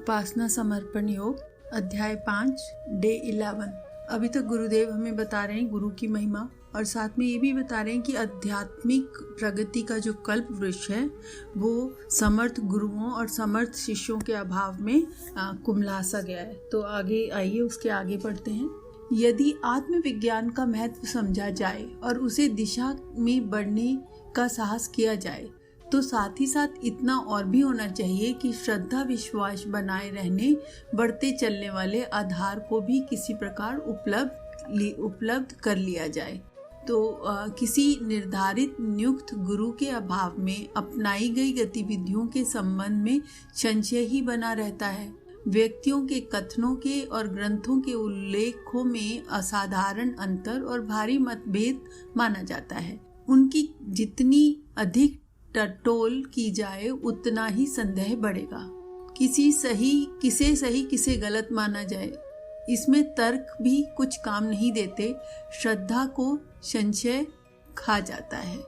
उपासना समर्पण योग अध्याय 5 डे 11। अभी तक गुरुदेव हमें बता रहे हैं गुरु की महिमा और साथ में ये भी बता रहे हैं कि आध्यात्मिक प्रगति का जो कल्प वृक्ष है वो समर्थ गुरुओं और समर्थ शिष्यों के अभाव में कुम्हलासा गया है। तो आगे आइए उसके आगे पढ़ते हैं। यदि आत्मविज्ञान का महत्व समझा जाए और उसे दिशा में बढ़ने का साहस किया जाए तो साथ ही साथ इतना और भी होना चाहिए कि श्रद्धा विश्वास बनाए रहने बढ़ते चलने वाले आधार को भी किसी प्रकार उपलब्ध कर लिया जाए। तो किसी निर्धारित नियुक्त गुरु के अभाव में अपनाई गई गतिविधियों के संबंध में संशय ही बना रहता है। व्यक्तियों के कथनों के और ग्रंथों के उल्लेखों में असाधारण अंतर और भारी मतभेद माना जाता है। उनकी जितनी अधिक टटोल की जाए उतना ही संदेह बढ़ेगा। किसे सही किसे गलत माना जाए, इसमें तर्क भी कुछ काम नहीं देते। श्रद्धा को संशय खा जाता है।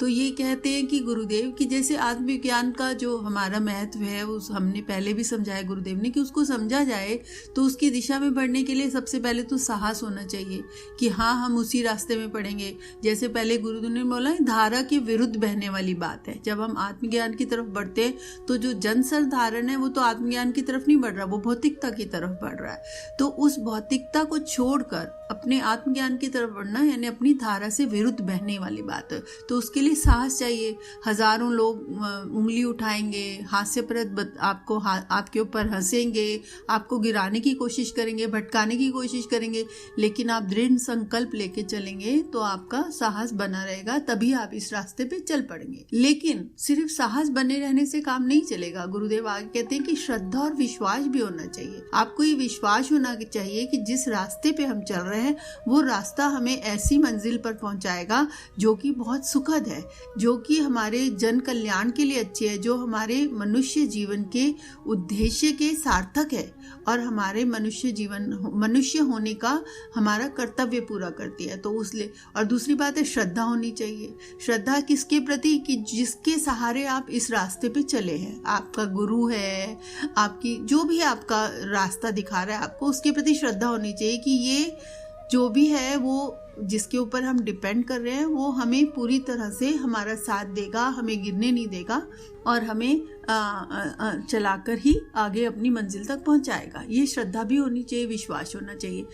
तो ये कहते हैं कि गुरुदेव की जैसे आत्मविज्ञान का जो हमारा महत्व है उस हमने पहले भी समझाया गुरुदेव ने कि उसको समझा जाए तो उसकी दिशा में बढ़ने के लिए सबसे पहले तो साहस होना चाहिए कि हाँ हम उसी रास्ते में पढ़ेंगे। जैसे पहले गुरुदेव ने बोला धारा के विरुद्ध बहने वाली बात है। जब हम आत्मज्ञान की तरफ बढ़ते हैं तो जो जनसर धारण है वो तो आत्मज्ञान की तरफ नहीं बढ़ रहा, वो भौतिकता की तरफ बढ़ रहा है। तो उस भौतिकता को छोड़कर अपने आत्मज्ञान की तरफ बढ़ना यानी अपनी धारा से विरुद्ध बहने वाली बात है। तो उसके लिए साहस चाहिए। हजारों लोग उंगली उठाएंगे, हास्यप्रद आपके ऊपर हंसेंगे, आपको गिराने की कोशिश करेंगे, भटकाने की कोशिश करेंगे, लेकिन आप दृढ़ संकल्प लेके चलेंगे तो आपका साहस बना रहेगा, तभी आप इस रास्ते पे चल पड़ेंगे। लेकिन सिर्फ साहस बने रहने से काम नहीं चलेगा। गुरुदेव आगे कहते हैं कि श्रद्धा और विश्वास भी होना चाहिए। आपको ये विश्वास होना चाहिए कि जिस रास्ते पे हम चल रहे हैं वो रास्ता हमें ऐसी मंजिल पर पहुंचाएगा जो कि बहुत सुखद है, जो कि हमारे जन कल्याण के लिए अच्छी है, जो हमारे मनुष्य जीवन के उद्देश्य के सार्थक है और हमारे मनुष्य होने का हमारा कर्तव्य पूरा करती है। तो उसलिए और दूसरी बात है श्रद्धा होनी चाहिए। श्रद्धा किसके प्रति कि जिसके सहारे आप इस रास्ते पे चले हैं, आपका गुरु है, आपकी जो भी आपका रास्ता दिखा रहा है आपको, उसके प्रति श्रद्धा होनी चाहिए कि ये जो भी है वो जिसके ऊपर हम डिपेंड कर रहे हैं वो हमें पूरी तरह से हमारा साथ देगा, हमें गिरने नहीं देगा और हमें चलाकर ही आगे अपनी मंजिल तक पहुंचाएगा। ये श्रद्धा भी होनी चाहिए, विश्वास होना चाहिए।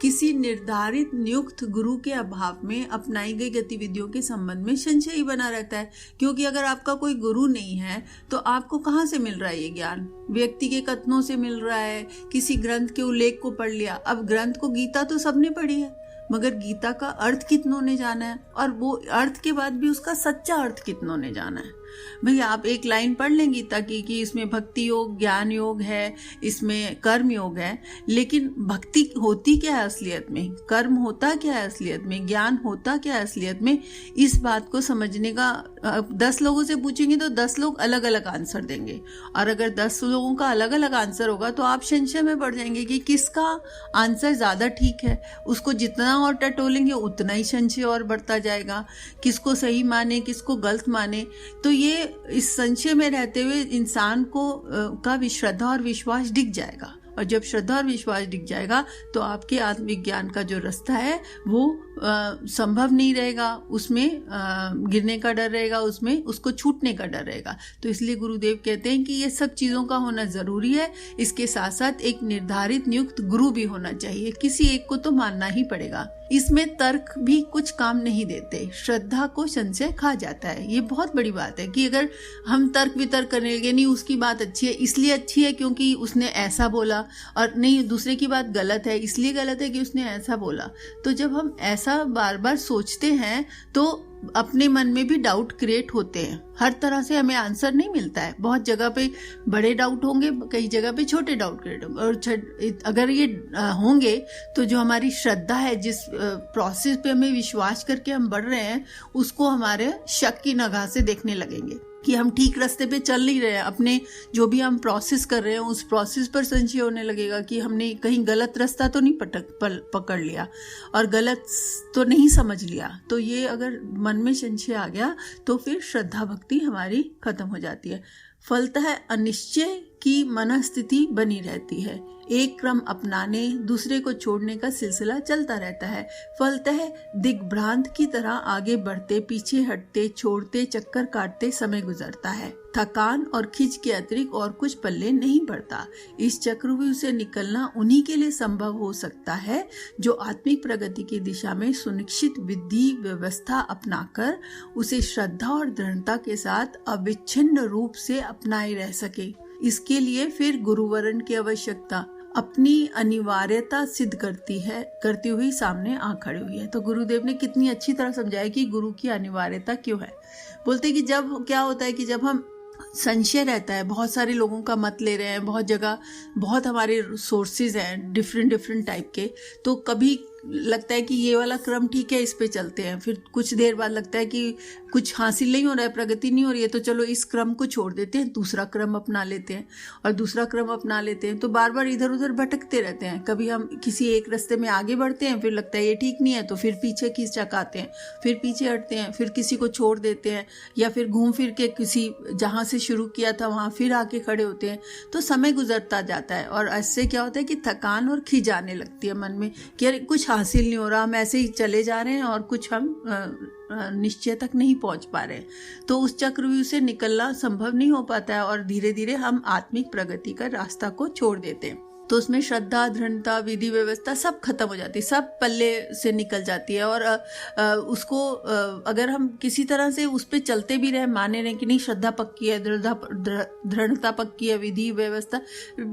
किसी निर्धारित नियुक्त गुरु के अभाव में अपनाई गई गतिविधियों के संबंध में संशय ही बना रहता है, क्योंकि अगर आपका कोई गुरु नहीं है तो आपको कहाँ से मिल रहा है ये ज्ञान? व्यक्ति के कथनों से मिल रहा है, किसी ग्रंथ के उल्लेख को पढ़ लिया। अब ग्रंथ को गीता तो सबने पढ़ी है, मगर गीता का अर्थ कितनों ने जाना है और वो अर्थ के बाद भी उसका सच्चा अर्थ कितनों ने जाना है। भाई आप एक लाइन पढ़ लें गीता की कि इसमें भक्ति योग, ज्ञान योग है, इसमें कर्म योग है, लेकिन भक्ति होती क्या है असलियत में, कर्म होता क्या है असलियत में, ज्ञान होता क्या है असलियत में, इस बात को समझने का 10 लोगों से पूछेंगे तो 10 लोग अलग अलग आंसर देंगे। और अगर 10 लोगों का अलग अलग आंसर होगा तो आप संशय में पड़ जाएंगे कि किसका आंसर ज्यादा ठीक है। उसको जितना और टटोलेंगे उतना ही संशय और बढ़ता जाएगा, किसको सही माने किसको गलत माने। तो ये इस संशय में रहते हुए इंसान को का श्रद्धा और विश्वास डिग जाएगा, और जब श्रद्धा और विश्वास डिग जाएगा तो आपके आत्मविज्ञान का जो रास्ता है वो संभव नहीं रहेगा, उसमें गिरने का डर रहेगा, उसमें उसको छूटने का डर रहेगा। तो इसलिए गुरुदेव कहते हैं कि ये सब चीज़ों का होना ज़रूरी है। इसके साथ साथ एक निर्धारित नियुक्त गुरु भी होना चाहिए, किसी एक को तो मानना ही पड़ेगा। इसमें तर्क भी कुछ काम नहीं देते, श्रद्धा को संशय खा जाता है। ये बहुत बड़ी बात है कि अगर हम तर्क वितर्क करने लगे, नहीं उसकी बात अच्छी है इसलिए अच्छी है क्योंकि उसने ऐसा बोला, और नहीं दूसरे की बात गलत है इसलिए गलत है कि उसने ऐसा बोला। तो जब हम ऐसा बार बार सोचते हैं तो अपने मन में भी डाउट क्रिएट होते हैं। हर तरह से हमें आंसर नहीं मिलता है, बहुत जगह पे बड़े डाउट होंगे, कई जगह पे छोटे डाउट क्रिएट होंगे, और अगर ये होंगे तो जो हमारी श्रद्धा है, जिस प्रोसेस पे हमें विश्वास करके हम बढ़ रहे हैं, उसको हमारे शक की निगाह से देखने लगेंगे कि हम ठीक रास्ते पे चल नहीं रहे हैं। अपने जो भी हम प्रोसेस कर रहे हैं उस प्रोसेस पर संशय होने लगेगा कि हमने कहीं गलत रास्ता तो नहीं पकड़ लिया और गलत तो नहीं समझ लिया। तो ये अगर मन में संशय आ गया तो फिर श्रद्धा भक्ति हमारी खत्म हो जाती है। फलतः अनिश्चय की मनस्थिति बनी रहती है। एक क्रम अपनाने दूसरे को छोड़ने का सिलसिला चलता रहता है। फलतः दिग्भ्रांत की तरह आगे बढ़ते, पीछे हटते, छोड़ते, चक्कर काटते समय गुजरता है। थकान और खिंच के अतिरिक्त और कुछ पल्ले नहीं पड़ता। इस चक्रव्यूह से निकलना उन्हीं के लिए संभव हो सकता है जो आत्मिक प्रगति की दिशा में सुनिश्चित विधि व्यवस्था अपनाकर उसे श्रद्धा और दृढ़ता के साथ अविच्छिन्न रूप से अपनाए रह सके। इसके लिए फिर गुरुवरण की आवश्यकता अपनी अनिवार्यता सिद्ध करती हुई सामने आ खड़ी हुई है। तो गुरुदेव ने कितनी अच्छी तरह समझाया कि गुरु की अनिवार्यता क्यों है। बोलते कि जब क्या होता है कि जब हम संशय रहता है, बहुत सारे लोगों का मत ले रहे हैं, बहुत जगह बहुत हमारे सोर्सेज हैं डिफरेंट टाइप के, तो कभी लगता है कि ये वाला क्रम ठीक है, इस पे चलते हैं। फिर कुछ देर बाद लगता है कि कुछ हासिल नहीं हो रहा है, प्रगति नहीं हो रही है, तो चलो इस क्रम को छोड़ देते हैं, दूसरा क्रम अपना लेते हैं और दूसरा क्रम अपना लेते हैं। तो बार बार इधर उधर भटकते रहते हैं। कभी हम किसी एक रास्ते में आगे बढ़ते हैं, फिर लगता है ये ठीक नहीं है, तो फिर पीछे की चकाते हैं, फिर पीछे हटते हैं, फिर किसी को छोड़ देते हैं, या फिर घूम फिर के किसी जहाँ से शुरू किया था वहाँ फिर आके खड़े होते हैं। तो समय गुजरता जाता है और इससे क्या होता है कि थकान और खिंच आने लगती है मन में कि अरे कुछ हासिल नहीं हो रहा, हम ऐसे ही चले जा रहे हैं और कुछ हम निश्चय तक नहीं पहुंच पा रहे। तो उस चक्रव्यूह से निकलना संभव नहीं हो पाता है और धीरे धीरे हम आत्मिक प्रगति का रास्ता को छोड़ देते हैं। तो उसमें श्रद्धा, दृढ़ता, विधि व्यवस्था सब खत्म हो जाती है, सब पल्ले से निकल जाती है। और उसको अगर हम किसी तरह से उस पर चलते भी रहे, माने रहे कि नहीं श्रद्धा पक्की है, दृढ़ता पक्की है, विधि व्यवस्था,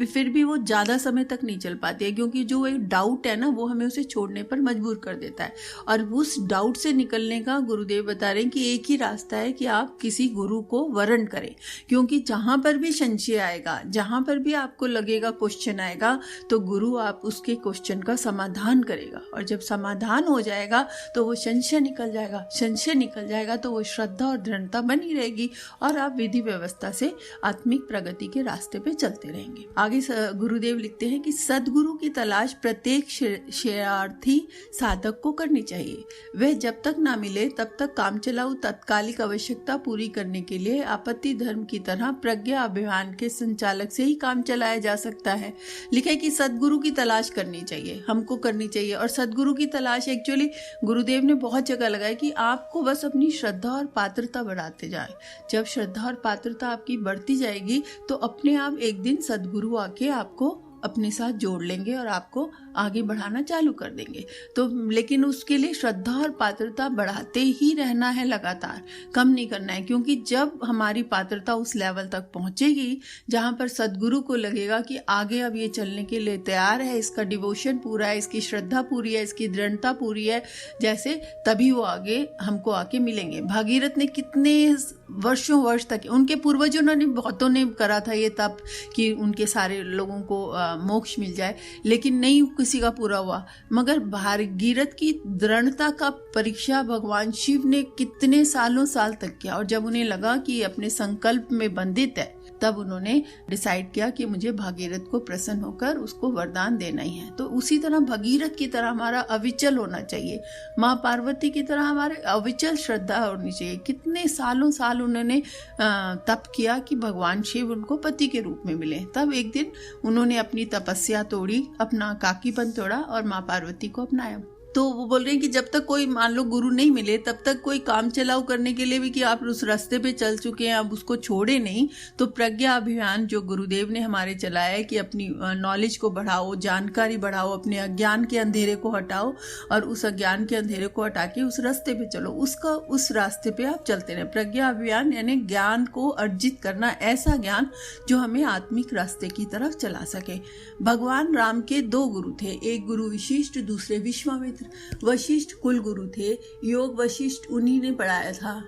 फिर भी वो ज़्यादा समय तक नहीं चल पाती है, क्योंकि जो एक डाउट है ना वो हमें उसे छोड़ने पर मजबूर कर देता है। और उस डाउट से निकलने का गुरुदेव बता रहे हैं कि एक ही रास्ता है कि आप किसी गुरु को वरण करें, क्योंकि जहाँ पर भी संशय आएगा, जहाँ पर भी आपको लगेगा क्वेश्चन आएगा, तो गुरु आप उसके क्वेश्चन का समाधान करेगा। और जब समाधान हो जाएगा तो वो संशय निकल जाएगा, संशय निकल जाएगा तो वो श्रद्धा और दृढ़ता बनी रहेगी और आप विधि व्यवस्था से आत्मिक प्रगति के रास्ते पे चलते रहेंगे। आगे गुरुदेव लिखते हैं कि सदगुरु की तलाश प्रत्येक श्रेयार्थी साधक को करनी चाहिए। वह जब तक ना मिले तब तक काम चलाऊ तात्कालिक आवश्यकता पूरी करने के लिए आपत्ति धर्म की तरह प्रज्ञा अभियान के संचालक से ही काम चलाया जा सकता है। लिखा है कि सदगुरु की तलाश करनी चाहिए, हमको करनी चाहिए। और सदगुरु की तलाश एक्चुअली गुरुदेव ने बहुत जगह लगाया कि आपको बस अपनी श्रद्धा और पात्रता बढ़ाते जाए। जब श्रद्धा और पात्रता आपकी बढ़ती जाएगी तो अपने आप एक दिन सदगुरु आके आपको अपने साथ जोड़ लेंगे और आपको आगे बढ़ाना चालू कर देंगे। तो लेकिन उसके लिए श्रद्धा और पात्रता बढ़ाते ही रहना है, लगातार कम नहीं करना है, क्योंकि जब हमारी पात्रता उस लेवल तक पहुंचेगी जहां पर सदगुरु को लगेगा कि आगे अब ये चलने के लिए तैयार है, इसका डिवोशन पूरा है, इसकी श्रद्धा पूरी है, इसकी दृढ़ता पूरी है, जैसे तभी वो आगे हमको आके मिलेंगे। भागीरथ ने कितने वर्ष तक, उनके पूर्वजों ने बहुतों ने करा था ये तप कि उनके सारे लोगों को मोक्ष मिल जाए, लेकिन नहीं किसी का पूरा हुआ। मगर भागीरथ की दृढ़ता का परीक्षा भगवान शिव ने कितने साल तक किया। और जब उन्हें लगा कि अपने संकल्प में बंधित है, तब उन्होंने डिसाइड किया कि मुझे भागीरथ को प्रसन्न होकर उसको वरदान देना ही है। तो उसी तरह भगीरथ की तरह हमारा अविचल होना चाहिए, माँ पार्वती की तरह हमारे अविचल श्रद्धा होनी चाहिए। कितने साल उन्होंने तप किया कि भगवान शिव उनको पति के रूप में मिले। तब एक दिन उन्होंने अपनी तपस्या तोड़ी, अपना काकीपन तोड़ा और माँ पार्वती को अपनाया। तो वो बोल रहे हैं कि जब तक कोई मान लो गुरु नहीं मिले तब तक कोई काम चलाऊ करने के लिए भी कि आप उस रास्ते पे चल चुके हैं, आप उसको छोड़े नहीं। तो प्रज्ञा अभियान जो गुरुदेव ने हमारे चलाया है कि अपनी नॉलेज को बढ़ाओ, जानकारी बढ़ाओ, अपने अज्ञान के अंधेरे को हटाओ और उस अज्ञान के अंधेरे को हटा के उस रास्ते पे चलो, उस रास्ते पे आप चलते रहे। प्रज्ञा अभियान यानी ज्ञान को अर्जित करना, ऐसा ज्ञान जो हमें आत्मिक रास्ते की तरफ चला सके। भगवान राम के 2 गुरु थे, एक गुरु वशिष्ठ, दूसरे विश्वामित्र। वशिष्ठ कुल गुरु थे, योग वशिष्ठ उन्हीं ने पढ़ाया था,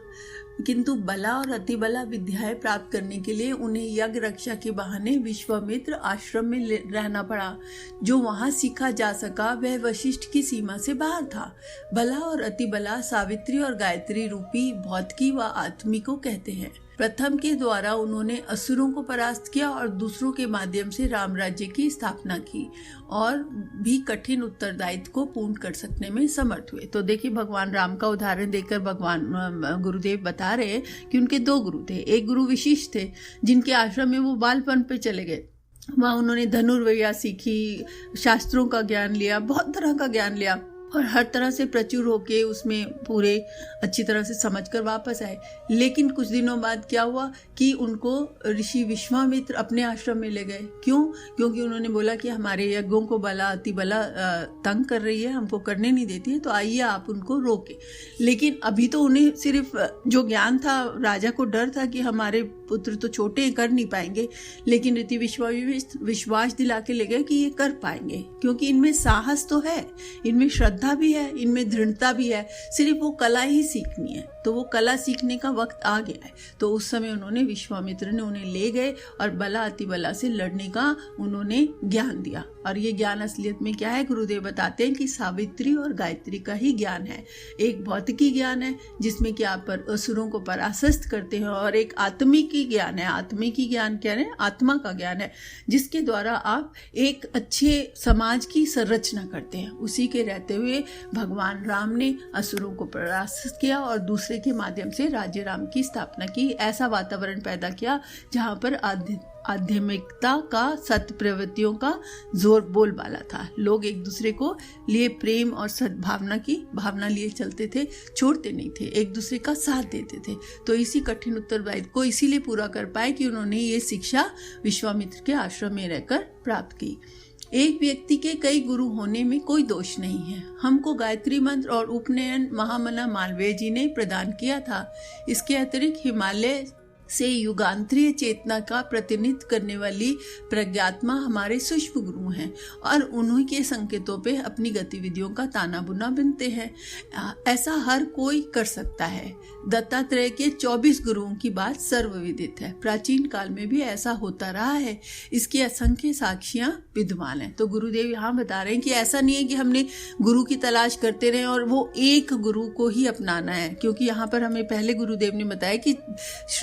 किंतु बला और अतिबला विद्याएं प्राप्त करने के लिए उन्हें यज्ञ रक्षा के बहाने विश्वामित्र आश्रम में रहना पड़ा। जो वहां सीखा जा सका वह वशिष्ठ की सीमा से बाहर था। बला और अतिबला सावित्री और गायत्री रूपी भौतिकी व आत्मी को कहते हैं। प्रथम के द्वारा उन्होंने असुरों को परास्त किया और दूसरों के माध्यम से राम राज्य की स्थापना की और भी कठिन उत्तरदायित्व को पूर्ण कर सकने में समर्थ हुए। तो देखिए, भगवान राम का उदाहरण देकर भगवान गुरुदेव बता रहे हैं कि उनके 2 गुरु थे। एक गुरु विशिष्ट थे, जिनके आश्रम में वो बालपन पे चले गए। वहाँ उन्होंने धनुर्विद्या सीखी, शास्त्रों का ज्ञान लिया, बहुत तरह का ज्ञान लिया और हर तरह से प्रचुर होके उसमें पूरे अच्छी तरह से समझकर वापस आए। लेकिन कुछ दिनों बाद क्या हुआ कि उनको ऋषि विश्वामित्र अपने आश्रम में ले गए। क्यों? क्योंकि उन्होंने बोला कि हमारे यज्ञों को अति बला तंग कर रही है, हमको करने नहीं देती है, तो आइए आप उनको रोके। लेकिन अभी तो उन्हें सिर्फ जो ज्ञान था, राजा को डर था कि हमारे पुत्र तो छोटे हैं, कर नहीं पाएंगे। लेकिन ऋषि विश्वामित्र विश्वास दिला के ले गए कि ये कर पाएंगे, क्योंकि इनमें साहस तो है, इनमें श्रद्धा भी है, इनमें दृढ़ता भी है, सिर्फ वो कला ही सीखनी है। तो वो कला सीखने का वक्त आ गया है। तो उस समय उन्होंने विश्वामित्र ने उन्हें ले गए और बला अति बला से लड़ने का उन्होंने ज्ञान दिया। और ये ज्ञान असलियत में क्या है? गुरुदेव बताते हैं कि सावित्री और गायत्री का ही ज्ञान है। एक भौतिकी ज्ञान है जिसमें कि आप असुरों को परास्त करते हैं, और एक आत्मिकी ज्ञान है। आत्मिकी ज्ञान क्या है? आत्मा का ज्ञान है, जिसके द्वारा आप एक अच्छे समाज की संरचना करते हैं। उसी के रहते हुए भगवान राम ने असुरों को परास्त किया और दूसरे के माध्यम से राज्य राम की स्थापना की। ऐसा वातावरण पैदा किया जहां पर आध्यात्मिकता का, सत्य प्रवृत्तियों का जोर बोलबाला था। लोग एक दूसरे को लिए प्रेम और सद्भावना की भावना लिए चलते थे, छोड़ते नहीं थे, एक दूसरे का साथ देते थे। तो इसी कठिन उत्तरदायित्व को इसीलिए पूरा कर पाए कि उन्होंने ये शिक्षा विश्वामित्र के आश्रम में रहकर प्राप्त की। एक व्यक्ति के कई गुरु होने में कोई दोष नहीं है। हमको गायत्री मंत्र और उपनयन महामना मालवीय जी ने प्रदान किया था। इसके अतिरिक्त हिमालय से युगांतरीय चेतना का प्रतिनिधित्व करने वाली प्रज्ञात्मा हमारे सूक्ष्म गुरु हैं और उन्हीं के संकेतों पे अपनी गतिविधियों का ताना बुना बिनते हैं। ऐसा हर कोई कर सकता है। दत्तात्रेय के 24 गुरुओं की बात सर्वविदित है। प्राचीन काल में भी ऐसा होता रहा है। इसकी असंख्य साक्षियां विद्यमान हैं। तो गुरुदेव यहाँ बता रहे हैं कि ऐसा नहीं है कि हमने गुरु की तलाश करते रहे और वो एक गुरु को ही अपनाना है, क्योंकि यहाँ पर हमें पहले गुरुदेव ने बताया कि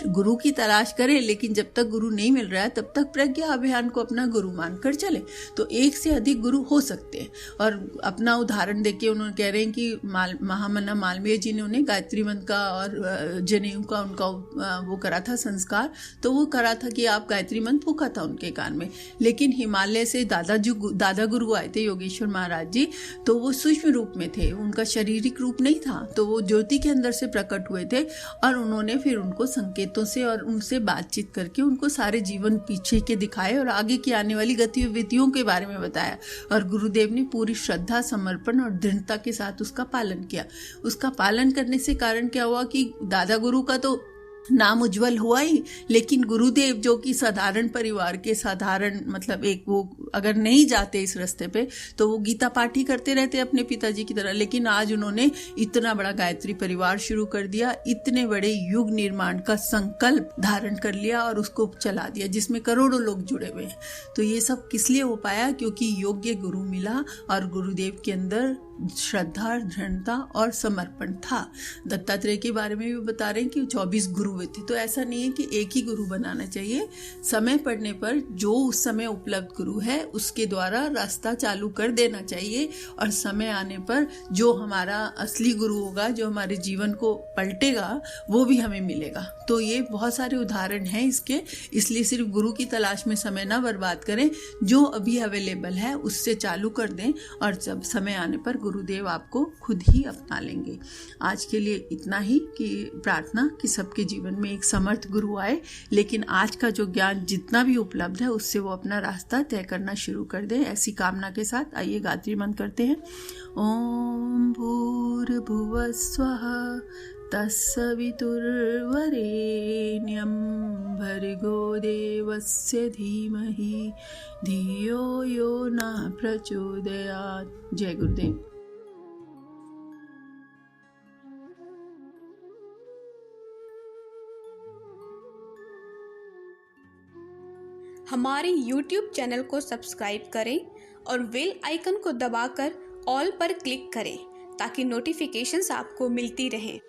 गुरु की तलाश करें, लेकिन जब तक गुरु नहीं मिल रहा है तब तक प्रज्ञा अभियान को अपना गुरु मानकर चले। तो एक से अधिक गुरु हो सकते हैं। और अपना उदाहरण देके उन्होंने कह रहे हैं कि महामना मालवीय जी ने उन्हें गायत्री मंत्र का और जनेऊ का उनका वो करा था संस्कार। तो वो करा था कि आप गायत्री मंत्र फूका था उनके कान में। लेकिन हिमालय से दादा गुरु आए थे, योगेश्वर महाराज जी, तो वो सूक्ष्म रूप में थे, उनका शारीरिक रूप नहीं था। तो वो ज्योति के अंदर से प्रकट हुए थे और उन्होंने फिर उनको संकेतों से और उनसे बातचीत करके उनको सारे जीवन पीछे के दिखाए और आगे की आने वाली गतिविधियों के बारे में बताया। और गुरुदेव ने पूरी श्रद्धा, समर्पण और दृढ़ता के साथ उसका पालन किया। उसका पालन करने से कारण क्या हुआ कि दादा गुरु का तो नाम उज्जवल हुआ ही, लेकिन गुरुदेव जो कि साधारण परिवार के साधारण मतलब एक वो अगर नहीं जाते इस रास्ते पे तो वो गीता पाठ ही करते रहते अपने पिताजी की तरह। लेकिन आज उन्होंने इतना बड़ा गायत्री परिवार शुरू कर दिया, इतने बड़े युग निर्माण का संकल्प धारण कर लिया और उसको चला दिया, जिसमें करोड़ों लोग जुड़े हुए हैं। तो ये सब किस लिए हो पाया? क्योंकि योग्य गुरु मिला और गुरुदेव के अंदर श्रद्धा, दृढ़ता और समर्पण था। दत्तात्रेय के बारे में भी बता रहे हैं कि 24 गुरु थे। तो ऐसा नहीं है कि एक ही गुरु बनाना चाहिए। समय पड़ने पर जो उस समय उपलब्ध गुरु है उसके द्वारा रास्ता चालू कर देना चाहिए और समय आने पर जो हमारा असली गुरु होगा, जो हमारे जीवन को पलटेगा, वो भी हमें मिलेगा। तो ये बहुत सारे उदाहरण हैं इसके। इसलिए सिर्फ गुरु की तलाश में समय ना बर्बाद करें, जो अभी अवेलेबल है उससे चालू कर दें और जब समय आने पर गुरुदेव आपको खुद ही अपना लेंगे। आज के लिए इतना ही कि प्रार्थना कि सबके जीवन में एक समर्थ गुरु आए, लेकिन आज का जो ज्ञान जितना भी उपलब्ध है उससे वो अपना रास्ता तय करना शुरू कर दे। ऐसी कामना के साथ आइए गायत्री मंत्र करते हैं। ओम भूर्भुवः स्वः तत्सवितुर्वरेण्यं भर्गो देवस्य धीमहि धियो यो न प्रचोदयात्। जय गुरुदेव। हमारे YouTube चैनल को सब्सक्राइब करें और बेल आइकन को दबाकर ऑल पर क्लिक करें ताकि नोटिफिकेशंस आपको मिलती रहें।